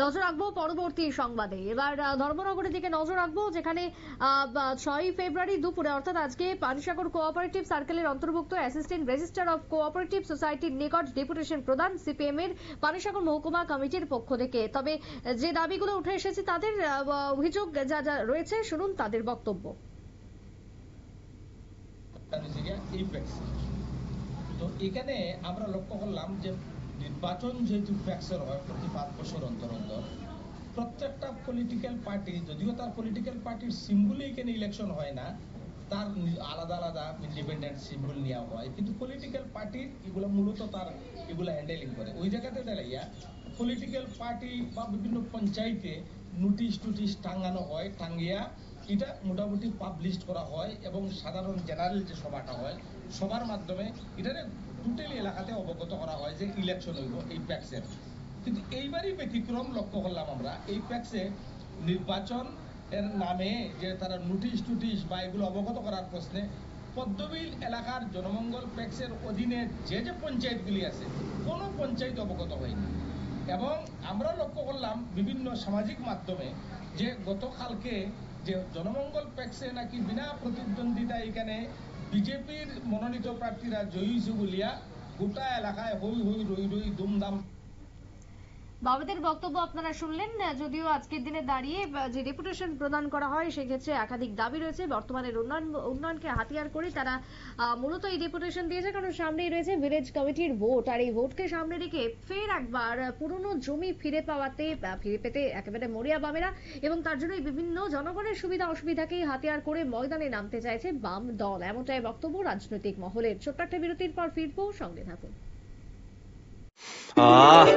নজর রাখবো পরবর্তী সংবাদে। এবার ধর্মনগরের দিকে নজর রাখবো, যেখানে 6 ফেব্রুয়ারি দুপুরে অর্থাৎ আজকে পানিসাগর কোঅপারেটিভ সার্কেলের অন্তর্ভুক্ত অ্যাসিস্ট্যান্ট রেজিস্ট্রার অফ কোঅপারেটিভ সোসাইটির নিকট ডেপুটেশন প্রদান সিপিএম এর পানিসাগর মহকুমা কমিটির পক্ষ থেকে। তবে যে দাবিগুলো উঠে এসেছে, তাদের অভিযোগ যা যা রয়েছে, শুনুন তাদের বক্তব্য। তো এখানে আমরা লক্ষ্য করলাম যে নির্বাচন যেহেতু ফ্যাক্সর হয় প্রতি 5 বছর অন্তর অন্তর, প্রত্যেকটা পলিটিক্যাল পার্টি, যদিও তার পলিটিক্যাল পার্টির সিম্বলই এখানে ইলেকশন হয় না, তার আলাদা আলাদা ইন্ডিপেন্ডেন্ট সিম্বল নেওয়া হয়, কিন্তু পলিটিক্যাল পার্টি এগুলো মূলত তার এগুলো হ্যান্ডেলিং করে। ওই জায়গাতে দাঁড়াইয়া পলিটিক্যাল পার্টি বা বিভিন্ন পঞ্চায়েতে নোটিশ টাঙ্গানো হয়, টাঙ্গিয়া এটা মোটামুটি পাবলিশ করা হয় এবং সাধারণ জেনারেল যে সভাটা হয় সবার মাধ্যমে এটা টোটালি এলাকাতে অবগত করা হয় যে ইলেকশন হইব এই প্যাক্সের। কিন্তু এইবারই ব্যতিক্রম লক্ষ্য করলাম আমরা, এই প্যাক্সে নির্বাচন এর নামে যে তারা নোটিশ বা এগুলো অবগত করার প্রশ্নে পদ্মবিল এলাকার জনমঙ্গল প্যাক্সের অধীনে যে যে পঞ্চায়েতগুলি আছে কোনো পঞ্চায়েত অবগত হয়নি। এবং আমরা লক্ষ্য করলাম বিভিন্ন সামাজিক মাধ্যমে যে গতকালকে যে জনমঙ্গল প্যাক্সে নাকি বিনা প্রতিদ্বন্দ্বিতা এখানে বিজেপির মনোনীত প্রার্থীরা জয়ী হয়েছে বলিয়া গোটা এলাকায় হই হই রই রই দুমদাম। বাবাদের বক্তব্য আপনারা শুনলেন। যদিও আজকের দিনে দাঁড়িয়ে যে ডেপুটেশন প্রদান করা হয়, সেক্ষেত্রে একাধিক দাবি রয়েছে। বর্তমানের উন্নয়নকে হাতিয়ার করে তারা মূলত এই ডেপুটেশন দিয়েছে, কারণ সামনেই রয়েছে ভিলেজ কমিটির ভোট। আর এই ভোটকে সামনে রেখে ফের একবার পুরনো জমি ফিরে পেতে একেবারে মরিয়া বামেরা, এবং তার জন্যই বিভিন্ন জনগণের সুবিধা অসুবিধাকেই হাতিয়ার করে ময়দানে নামতে চাইছে বাম দল, এমনটাই বক্তব্য রাজনৈতিক মহলের। ছোট্ট একটা বিরতির পর ফিরবো, সঙ্গে থাকুন।